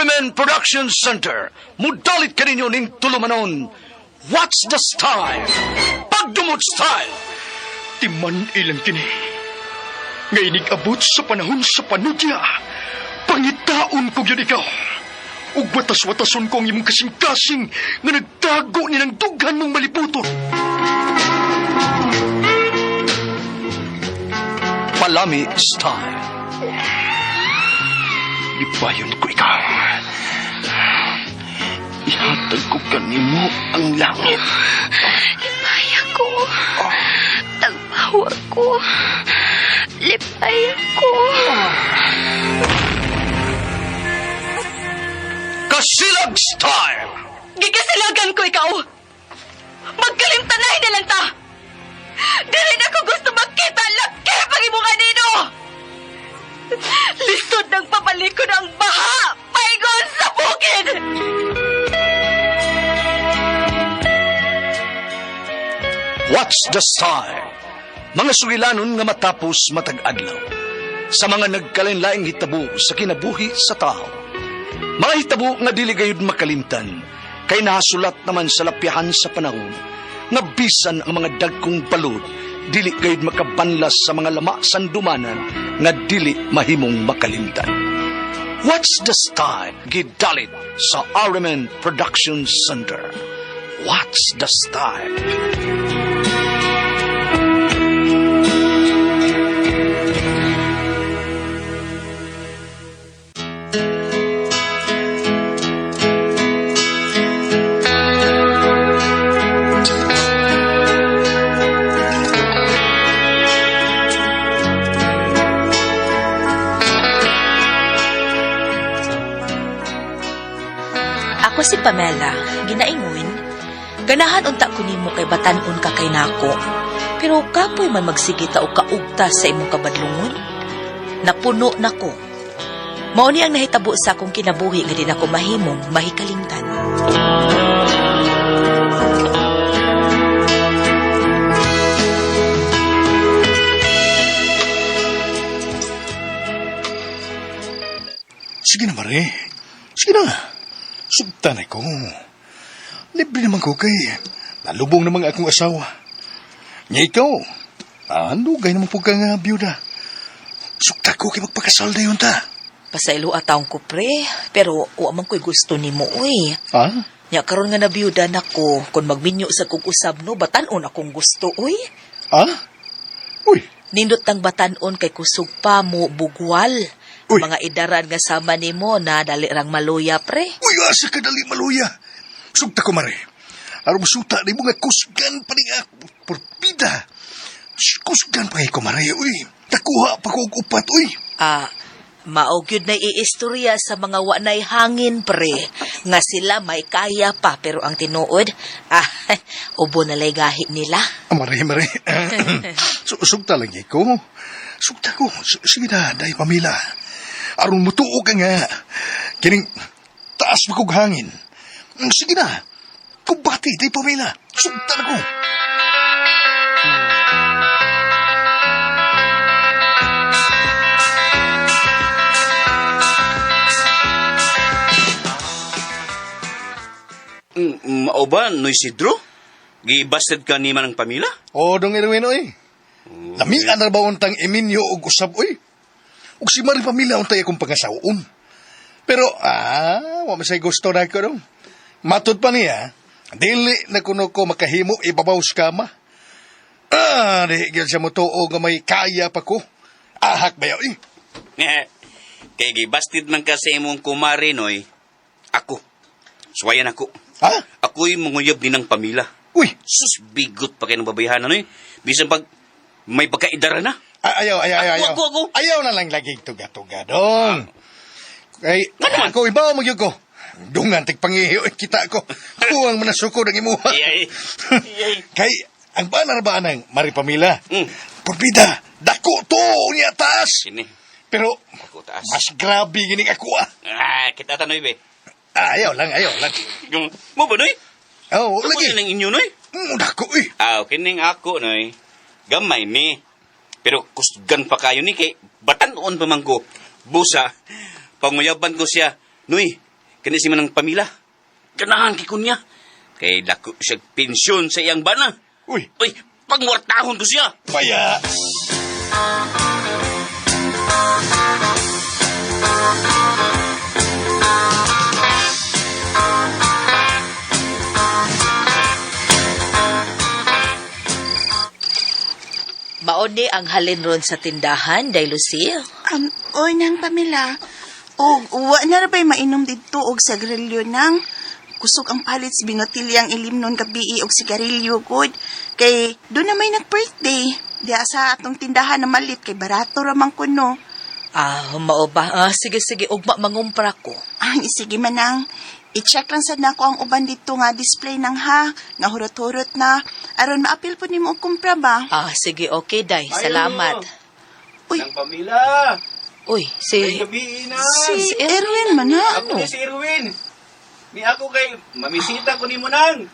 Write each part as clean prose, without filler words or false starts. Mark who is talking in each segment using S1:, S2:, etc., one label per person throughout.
S1: Arimen Production Center, mudalit ka ninyo ning tulumanon. What's the style? Pagdumot style!
S2: Timan ilang kini. Ngay abot sa panahon sa panudya. Pangitaon ko yun ikaw. Ug watas-watason ko ang imong kasing-kasing nga nagtago ni ng dughan mong malibuton.
S1: Palami style.
S2: Ibayon ko ikaw. Ihatag ko kanimo ang langit.
S3: Lipaya ko. Tagpawa ko. Lipaya ko.
S1: Kasilag style.
S3: Gigasilagan ko ikaw. Magkalimtanay na lang ta. Dili na ko gusto makita laki pag imong nino. Lisod ng papalikod ang baha. Paigon sa bukid.
S1: What's the style? Mga sugilanon nga matapos matag-adlaw. Sa mga nagkalain-laing hitabo sa kinabuhi sa tao. Mga hitabo nga dili gayud makalimtan, kay nahasulat naman sa lapyahan sa panahon, nga bisan ang mga dagkong balod, dili gayud makabanlas sa mga lama sandumanan, nga dili mahimong makalimtan. What's the style? Gidalit sa Arimen Production Center. What's the style?
S4: Ako si Pamela, ginaingon. Ganahan unta ko nimo kay batan-on ka kay nako. Pero kapoy man magsigita o kaugta sa imong kabadlungon. Napuno nako. Mao ni ang nahitabo sa akong kinabuhi nga di nako mahimong mahikalimtan.
S2: Sige na, Mare. Sige na. Subtanay ko. Libre naman ko kay nalubong naman akong asawa. Nya ikaw, andugay naman po ka nga biyuda. Sukta ko kay magpakasal na yun ta.
S4: Pasaylo ataong ko pre, pero wa man ko'y gusto nimo uy.
S2: Ha?
S4: Nya karon nga nabiyuda nako, kun magminyo sa kog usab no batan-on akong gusto uy.
S2: Ha? Uy,
S4: Nindot tang batan-on kay kusog pa mo bugwal.
S2: Uy.
S4: Mga idaran nga sama nimo na dali rang maluya pre.
S2: uy, asa ka dali maluya. Sukta ko, Mare. Aron suta ni mo nga kusgan pa ni ako. Porpida. Kusgan pa kay ko, Mare. Uy, takuha pa ko og upat, uy.
S4: Maog yun na iistorya sa mga wanay hangin, pre. Nga sila may kaya pa, pero ang tinuod, ubo na lay gahi nila.
S2: Mare. Sukta lang ko. Sukta ko. Sige na, dahi Pamela. Aron mutuo ka nga. Kining taas pa kong hangin. Sige na. Kubati, dahi Pamela. Sukta na ko.
S5: Mao ba, Noy Sidro? Gibasted ka ni Manang Pamela?
S2: O, dong Erwin, oy. Lamian na ba untang Eminyo o usab, oy? Ug si Mari Pamela untay akong pangasaon. Pero, wa masay gusto na ko dong. Matod pa niya, dili na kuno ko makahimo ibabaw sa kama. Di gyud siya mutuo nga may kaya pa ko. Ahak ba oy?
S5: Kay gibasted man ka sa imong kumari, Noy. Ako. Suwayan ako.
S2: Ha?
S5: Ako'y manguyab din ng Pamela.
S2: Uy,
S5: Sus, bigot pa kayo ng babayhan, Noy. Bisan pag may pagkaidara na.
S2: ayaw.
S5: Ako.
S2: Ayaw na lang lagi tuga-tuga dong. Kay,
S5: Ano?
S2: ako ibaw magyug ko. Dungan tigpangihiyo kita ko. Kuwang manasuko ng imuha.
S5: Iyay.
S2: Kay, ang banar ba ng Mari Pamela?
S5: Mm.
S2: Porbida, dako to niya taas.
S5: Sini.
S2: Pero,
S5: Ako taas.
S2: mas grabe gining ako
S5: Kita ta, Noy, be.
S2: Ayaw lang.
S5: Yung, mo ba, Noy?
S2: Oh,
S5: Ako
S2: lagi.
S5: ng inyo, Noy?
S2: Dako eh.
S5: Kining ako, Noy. Gamay ni. Pero kusgan pa kayo ni kay batan-on pa man ko. Busa, panguyaban ko siya. Noy, kani si manang Pamila. Ganahan kikon niya. Kay dako siya pensyon sa iyang bana.
S2: Uy,
S5: Uy, pangwartahon ko siya.
S2: paya!
S4: Mauni ang halin ron sa tindahan, Day Lucy.
S3: Oy, nang Pamela. O, wa na ra ba'y mainom dito og sagrilyo nang. Kusog ang palits binotilyang ilim nun gabi og sigarilyo good. Kay doon na may nag-birthday. Diya sa atong tindahan na malit kay barato ramang kuno.
S4: Mao ba? Sige, ugma mangumpra ko.
S3: Ay, sige manang. I-check lang sad nako ang uban dito nga display nang ha. Nga hurot-hurot na. Aron maapil po nimo og kumpra ba?
S4: Sige, okay, Day. Salamat.
S3: Uy.
S5: Nang Pamila.
S4: Uy,
S5: gabi na.
S3: Si Erwin man na.
S5: Ako ni si Erwin. Ni ako kay mamisita ko ni mo nang.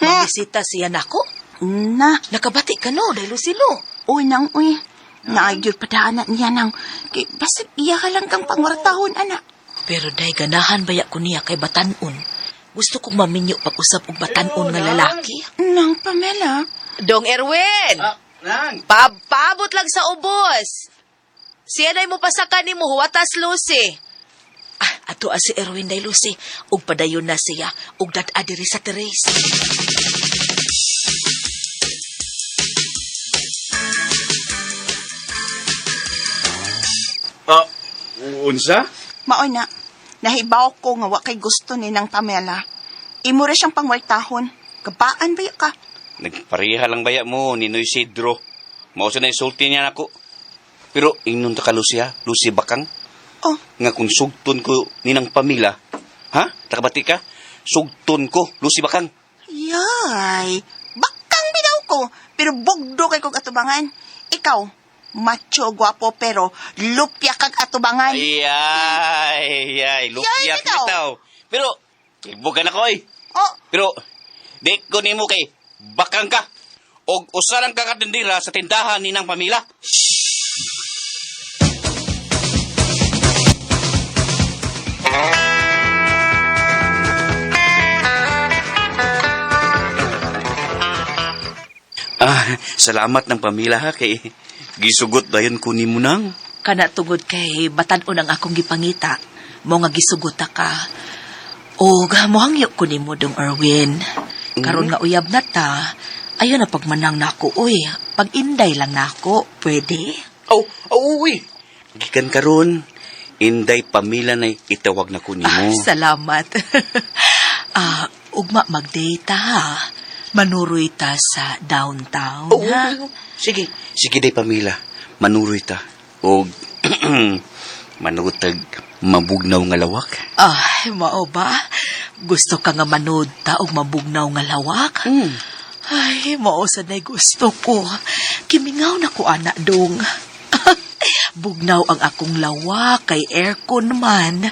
S4: Mabisita siya nako.
S3: Na.
S4: Nakabati ka no, Day Lucy lo.
S3: Uy, nang uy. Naagyod padaanan niya nang. Kay basit iya ka lang kang pangwartahon, anak.
S4: Pero Day, ganahan baya ko niya kay Batanon. Gusto kong maminyo pag-usap og Batanon nga lalaki.
S3: Nang Pamela.
S4: Dong Erwin!
S5: Nang.
S4: Paabot lang sa ubos. Siya na'y mo pasakan ni mo, huwatas Lucy. Ato si Erwin Day Lucy. Ug padayon na siya. Ug dad-a diri sa Terrace.
S5: Unsa?
S3: Maoy na. Nahibaw ko nga wa kay gusto ni nang Pamela. Imo ra siyang pangwartahon. Kabaan ba ka?
S5: Nagpareha lang baya mo ni Noy Sidro. Mao sa na isulti niya nako. Pero ingnon ta ka Lucy Bakang.
S3: Oh,
S5: Nga kung sugton ko ninang Pamila. Ha? Takabati ka? Sugton ko, Lucy Bakang.
S3: yay. Bakang bitaw ko. Pero bugdo kay kong atubangan. Ikaw, macho, gwapo, pero lupya kag atubangan.
S5: Ay, lupyak
S3: bitaw.
S5: bitaw. Pero, ibugan ako eh.
S3: Oh,
S5: Pero, di ko nimo kay Bakang ka. O usalang kakatindira sa tindahan ninang Pamila. Salamat ng Pamila ha kay gisugot dayon ko nimo nang.
S4: Kana tugod kay Batanon ang akong gipangita. Mo nga gisugota ka. O mohangyok ko nimo Dong Erwin. Karon nga uyab na ta. Ayon na pagmanang nako uy. Pag-inday lang nako, pwede?
S5: Uy. Gikan karon Inday Pamila na itawag na ko nimo.
S4: Salamat. Ugma mag-date ha. Manuroy ta sa downtown, ha?
S5: Sige day Pamila. Manuroy ta. O manutag mabugnaw nga lawak.
S4: Mao ba? Gusto ka nga manood ta og mabugnaw nga lawak? Ay, mao sad nay gusto ko. Kimingaw na ko ana dong. Bugnaw ang akong lawak kay aircon man.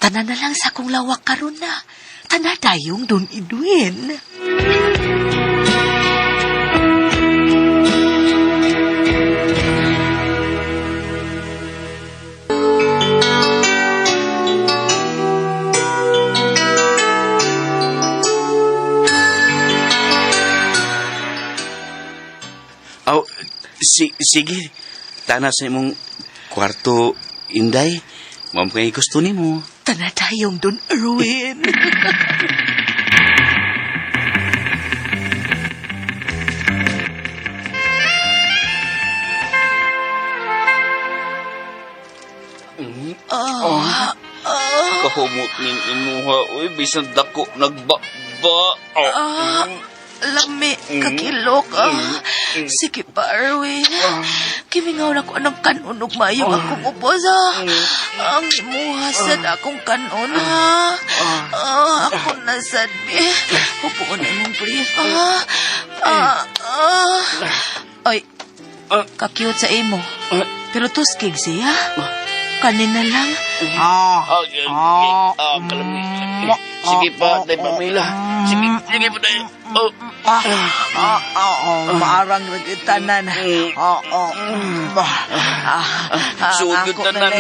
S4: Tanan na lang sa akong lawak karon na. Tanadayong Don Edwin.
S5: Sige. Tana sa imong kwarto, Inday. Ma'am kay gusto nimo.
S4: Tanadayong Don Erwin.
S5: Kahumot nin imuha. Uy, bisan dako nagbaba.
S4: Lami, kakilok. Sige pa, Erwin. Kimingaw na ko anong kanon ug mayong akong ubos, ha. Ang imuhasad akong kanon, ha. Ako na sad, be. Hupuon na mong brief, ha. Ay, kakiyot sa imo. Pero tuskig siya. Kanina lang.
S5: Kalami. Sige pa, Day Pamila. Sige pa, Day.
S4: Marang nagitanan.
S5: Sugod tanan.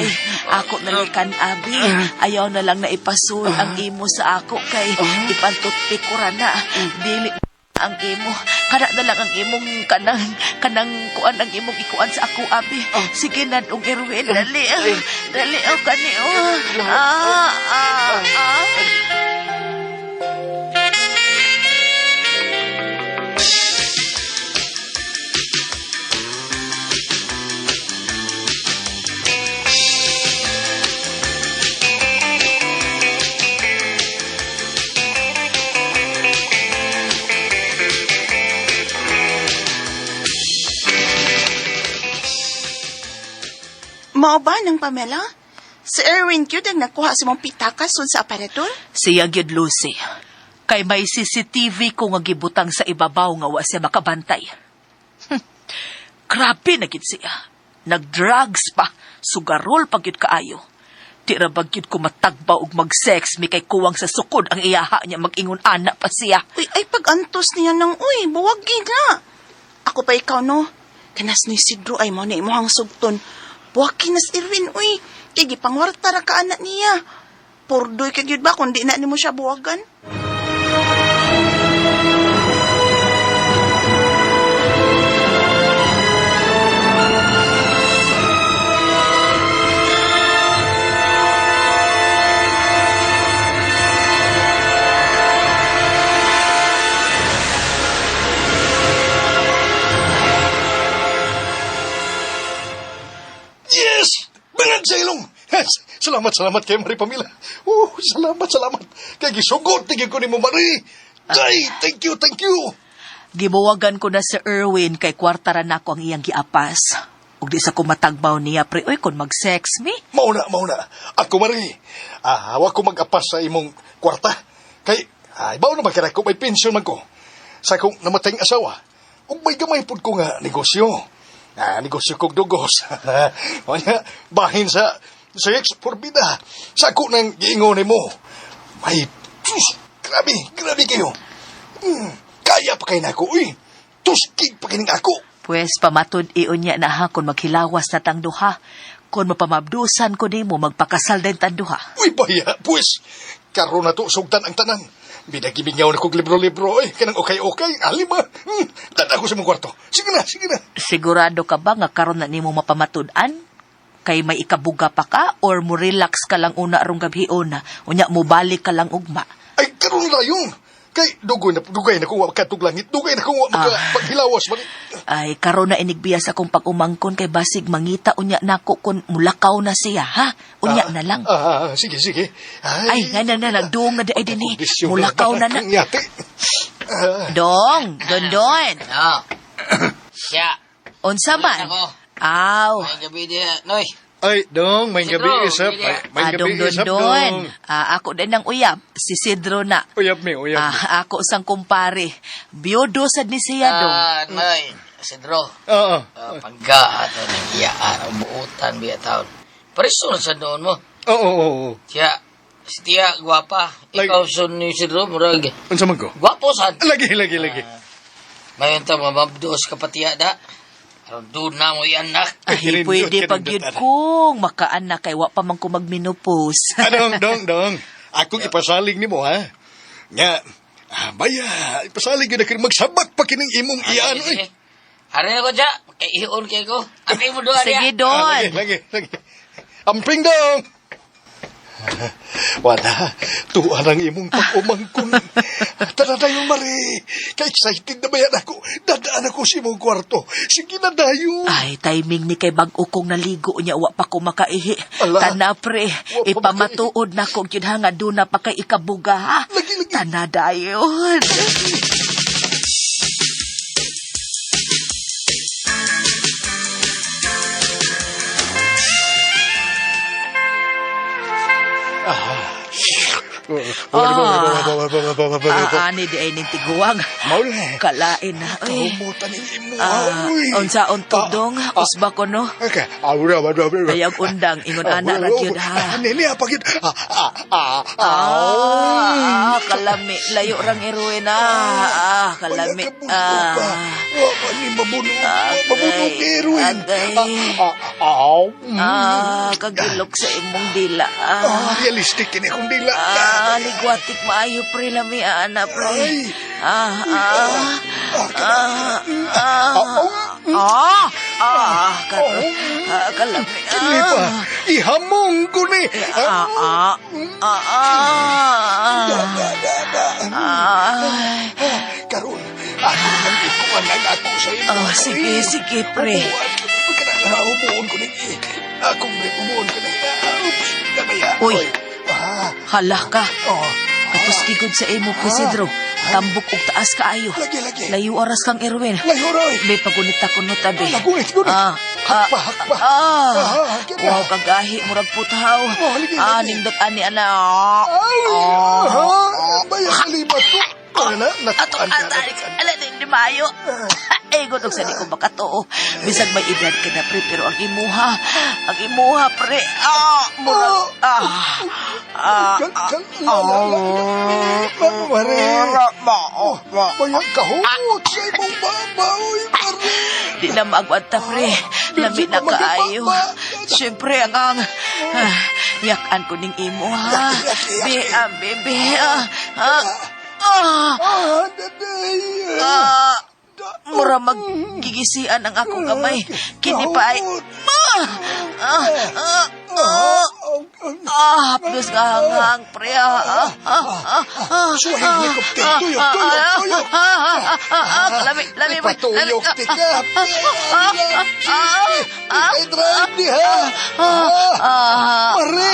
S4: Ako nalay kan abi. Ayaw na lang na ipasul ang imo sa ako kay ipantutpik ko na. Dili ang imo. Kana na lang ang imong kanang kuan ang imong ikuan sa ako abi. Sige na ug Erwin dali. Dali kani.
S3: Mao ba ng Pamela? Si Erwin Q ang nakuha sa mong pitakas sa aparador?
S4: Siya gyud Lucy. Kay may CCTV ko nga gibutang sa ibabaw nga wa siya makabantay. Grabe na gid siya. Nag-drugs pa, sugarol pa gyud kaayo. Di ra ba gyud ko matagbaw og mag-sex mi kay kuwang sa sukod ang iyaha niya mag-ingon anak pa siya.
S3: Uy, ay pag-antos niya ng buwagi na. Ako pa ikaw, no? Kanas ni Sidro ay mo na imuhang sugton. Buwagi na si Erwin, kay gipangwarta ra ka anak niya. Purdoy ka gyud ba kung di na nimo siya buwagan?
S2: Yes! Bangad sa ilong! Salamat kay Marie Pamela. Salamat. Kay gisugot, tigil ko ni mo, Marie. Ay, thank you.
S4: Gibuwagan ko na si Erwin kay kwarta ra nako ang iyang giapas. Ug di sa ko matagbaw niya pre oy kon mag-sex mi.
S2: Mauna. Ako, Marie. Hawa ko mag-apas sa imong kwarta. Kay, bawa na magkara ko, may pensyon man ko. Sa akong namatayng asawa. Ug may gamay pud ko nga negosyo. Negosyo kong dugos. Kanya, bahin sa sex forbida. Sa ako nang giingon mo. May, grabe kayo. Kaya pa kayo na ako, tuskig pa kining ako.
S4: Pues pamatud iyon niya na ha kung maghilawas na tang duha. Kung mapamabdusan ko nimo magpakasal din tang duha.
S2: Baya, pues, karon na to sugtan ang tanan. Binagibinyaw na kong libro-libro, kanang okay, alima. Tanda ko sa mong kwarto. Sige na.
S4: Sigurado ka ba nga karon na nimo mapamatud-an? Kay may ikabuga pa ka or mo relax ka lang una arong gabhion na unya mo balik ka lang ugma.
S2: Ay, karon na yun. Kay dugay na kung wakatug langit. Dugay na kung paghilawas.
S4: Ay, karon na inigbiyas akong pag-umangkon kay basig mangita unya nako kun mulakaw na siya, ha? Unya na lang.
S2: Sige.
S4: Ay, nga na nagduong na daay din eh. Mulakaw na na. Don.
S6: Siya.
S4: Unsa man?
S6: Ako.
S4: Aw.
S6: May gabi dia, Noy.
S2: Ay, dong, may gabi
S6: Sidro,
S2: isap.
S6: bili.
S2: May gabi isap,
S4: Don.
S2: dong.
S4: Ako din ang uyab. Si Sidro na.
S2: Uyab mi.
S4: Ako sang kumpare. Biyudo sad ni siya, Dong.
S6: Noy. Sidro.
S2: Oo.
S6: Pagka ato ng iyaan, ang buutan, biya taon. Pariso na sa doon mo.
S2: Oo.
S6: Siya. Si Tia, gwapa. Ikaw son ni Sidro, murag.
S2: Unsa man ko?
S6: Gwapo san.
S2: Lagi.
S6: Mayon ta, mamabdos ka patiya da. Doon na mo yan, nak.
S4: Ay, pwede pag yun kung makaanak kay wa pa man ko magminupos.
S2: Dong. Akong ipasalig ni mo, ha? Nga, baya, ipasalig yun na kayo magsabak pa kining imong iyan,
S6: Sige. Hari na ko dya. Kay iyon kay ko. Amping mo doon,
S4: Sige,
S6: ya.
S4: Don.
S2: Lagi. Amping dong! Wala, tuwa lang imong pag-umangkon. Tara tayo, Marie. Ka-excited na bayan ako. Dadaan ako sa imong kwarto. Sige na tayo.
S4: Ay, timing ni kay bag-o kong naligo niya, wa pa ko makaihi.
S2: Ala.
S4: Tana, pre,
S2: Wa pa
S4: ipamatuod na kong yun nga doon na pa kay ikabuga, ha?
S2: Lagi.
S4: Tana dayon. Ani di ay nintiguang.
S2: Mauli.
S4: Kalain na. Ay.
S2: Kaumutan ni imo. Uy.
S4: Unsa untog dong? Usba ko no.
S2: Okay. Awra.
S4: Kayang undang ingon anak ra gyud ha.
S2: Nini apa gid?
S4: Kalami layo rang iruin kalami.
S2: Ni mabunong Erwin.
S4: Agay. Kagilok sa imong dila.
S2: Realistic ini kung dila.
S4: Ligwatik maayo pre lami ana pre. Kalami.
S2: Kini pa. Ihamong ko ni. Karon, ako nang ikuan lang ako sa imo.
S4: Sige pre.
S2: Umuon ko ni. Akong umuon ko ni. Gamaya.
S4: Uy. Hala ka.
S2: Oh.
S4: Kapos gigod sa imo, Isidro. Tambok og taas kaayo.
S2: Lagi.
S4: Layo oras kang Erwin.
S2: Layo roy.
S4: May pagunit ako no tabi.
S2: Lagunit. Hakpa.
S4: Wow, kagahi, murag putaw.
S2: Lagi.
S4: Nindot ani ana.
S2: Bayang kalimat ko.
S4: Atong atari, ala din mayo. Gotog sa di ko makato. Bisag may edad ka na, pre, pero ang imuha, pre. Murag,
S2: Bayang kahumot sa imong babaw.
S4: Di na magwanta, pre. Lami na kaayo. Siyempre, yakan ko ning imo, ha. Bebe, mura magigisian ang akong kamay. Kini pa ay... hapdos ka hanghang, pre. Lami.
S2: Ipatuyok ti ka. I-drive di ha. Mari.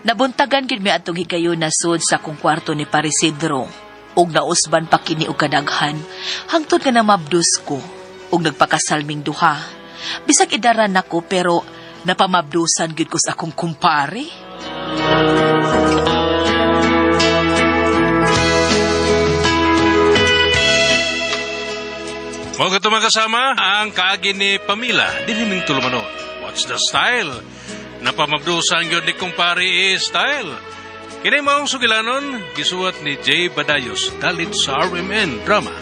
S4: Nabuntagan gid mi atong higayon nasud sa akong kwarto ni Parisidro. Og nausban pa kini og kadaghan, hangtod nga namabdos ko og nagpakasalming duha. Bisag idaran nako pero napamabdusan gid ko sa akong kumpare.
S7: Mga katong kasama, ang kaagi ni Pamila, dinhiming tulumanon. What's the style? Napamabdusan yun ni kumpare style. Kini maong sugilanon, gisuwat ni Jay Badayos, dalit sa RMN Drama.